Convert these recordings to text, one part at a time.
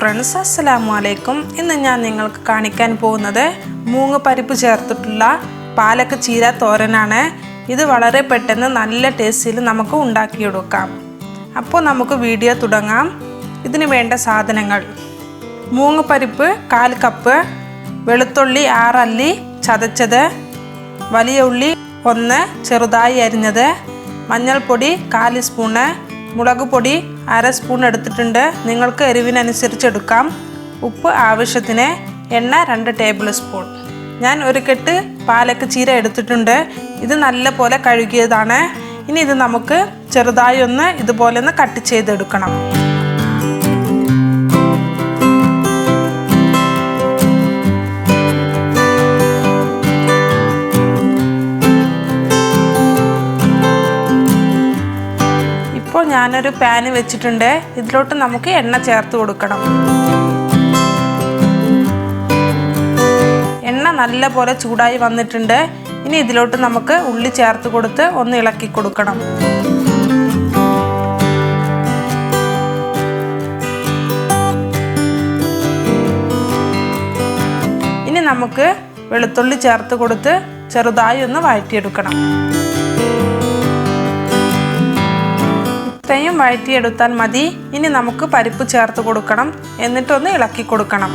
Friends, അസ്സലാമു അലൈക്കും. ഇന്ന് ഞാൻ നിങ്ങൾക്ക് കാണിക്കാൻ പോകുന്നത് മൂങ്ങ പരിപ്പ് ചേർത്തിട്ടുള്ള പാലക്ക് ചീര തോരനാണ്. ഇത് വളരെ പെട്ടെന്ന് നല്ല ടേസ്റ്റിൽ നമുക്ക് ഉണ്ടാക്കിയെടുക്കാം. അപ്പോൾ നമുക്ക് വീഡിയോ തുടങ്ങാം. ഇതിന് വേണ്ട സാധനങ്ങൾ: മൂങ്ങ പരിപ്പ് 1/4 കപ്പ്, വെളുത്തുള്ളി 6 അല്ലി ചതച്ചത്, വലിയ ഉള്ളി 1 ചെറുതായി അരിഞ്ഞത്, മഞ്ഞൾപ്പൊടി 1/4 സ്പൂണ്, മുളക് പൊടി 1/2 സ്പൂൺ എടുത്തിട്ടുണ്ട്. നിങ്ങൾക്ക് എരിവിനനുസരിച്ച് എടുക്കാം. ഉപ്പ് ആവശ്യത്തിന്, എണ്ണ 2 ടേബിൾ സ്പൂൺ. ഞാൻ ഒരു കെട്ട് പാലക്ക് ചീര എടുത്തിട്ടുണ്ട്. ഇത് നല്ല പോലെ കഴുകിയതാണ്. ഇനി ഇത് നമുക്ക് ചെറുതായി ഇതുപോലെ കട്ട് ചെയ്തെടുക്കണം. ഇപ്പോൾ ഞാനൊരു പാന് വെച്ചിട്ടുണ്ട്. ഇതിലോട്ട് നമുക്ക് എണ്ണ ചേർത്ത് കൊടുക്കണം. എണ്ണ നല്ല പോലെ ചൂടായി വന്നിട്ടുണ്ട്. ഇനി ഇതിലോട്ട് നമുക്ക് ഉള്ളി ചേർത്ത് കൊടുത്ത് ഒന്ന് ഇളക്കി കൊടുക്കണം. ഇനി നമുക്ക് വെളുത്തുള്ളി ചേർത്ത് കൊടുത്ത് ചെറുതായി ഒന്ന് വഴറ്റിയെടുക്കണം. ഇത്രയും വഴറ്റിയെടുത്താൽ മതി. ഇനി നമുക്ക് പരിപ്പ് ചേർത്ത് കൊടുക്കണം. എന്നിട്ടൊന്ന് ഇളക്കി കൊടുക്കണം.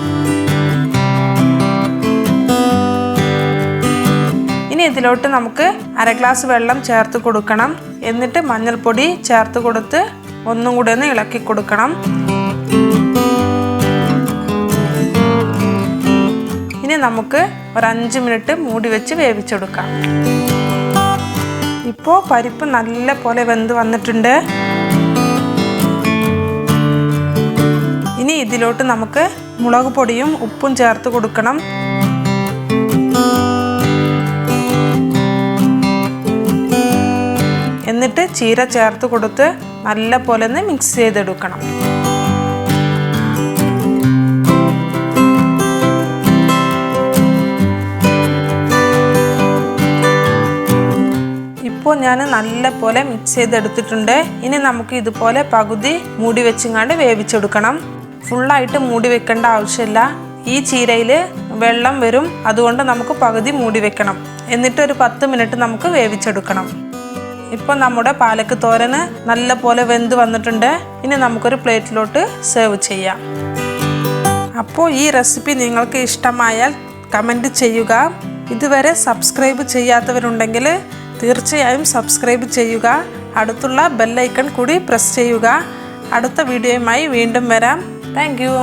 ഇനി ഇതിലോട്ട് നമുക്ക് 1/2 ഗ്ലാസ് വെള്ളം ചേർത്ത് കൊടുക്കണം. എന്നിട്ട് മഞ്ഞൾപ്പൊടി ചേർത്ത് കൊടുത്ത് ഒന്നും കൂടെ ഒന്ന് ഇളക്കി കൊടുക്കണം. ഇനി നമുക്ക് ഒരു 5 മിനിറ്റ് മൂടി വെച്ച് വേവിച്ചെടുക്കാം. ഇപ്പോൾ പരിപ്പ് നല്ല പോലെ വെന്ത് വന്നിട്ടുണ്ട്. ഇനി ഇതിലോട്ട് നമുക്ക് മുളക് പൊടിയും ഉപ്പും ചേർത്ത് കൊടുക്കണം. എന്നിട്ട് ചീര ചേർത്ത് കൊടുത്ത് നല്ല പോലെ ഒന്ന് മിക്സ് ചെയ്തെടുക്കണം. ഇപ്പോൾ ഞാൻ നല്ല പോലെ മിക്സ് ചെയ്തെടുത്തിട്ടുണ്ട്. ഇനി നമുക്ക് ഇതുപോലെ പകുതി മൂടി വെച്ചിങ്ങാണ്ട് വേവിച്ചെടുക്കണം. ഫുള്ളായിട്ട് മൂടി വെക്കേണ്ട ആവശ്യമില്ല. ഈ ചീരയിൽ വെള്ളം വരും, അതുകൊണ്ട് നമുക്ക് പകുതി മൂടി വെക്കണം. എന്നിട്ട് ഒരു 10 മിനിറ്റ് നമുക്ക് വേവിച്ചെടുക്കണം. ഇപ്പോൾ നമ്മുടെ പാലക്ക് തോരന് നല്ല പോലെ വെന്ത് വന്നിട്ടുണ്ട്. ഇനി നമുക്കൊരു പ്ലേറ്റിലോട്ട് സെർവ് ചെയ്യാം. അപ്പോൾ ഈ റെസിപ്പി നിങ്ങൾക്ക് ഇഷ്ടമായാൽ കമൻറ്റ് ചെയ്യുക. ഇതുവരെ സബ്സ്ക്രൈബ് ചെയ്യാത്തവരുണ്ടെങ്കിൽ തീർച്ചയായും സബ്സ്ക്രൈബ് ചെയ്യുക. അടുത്തുള്ള ബെല്ലൈക്കൺ കൂടി പ്രസ് ചെയ്യുക. അടുത്ത വീഡിയോയുമായി വീണ്ടും വരാം. Thank you.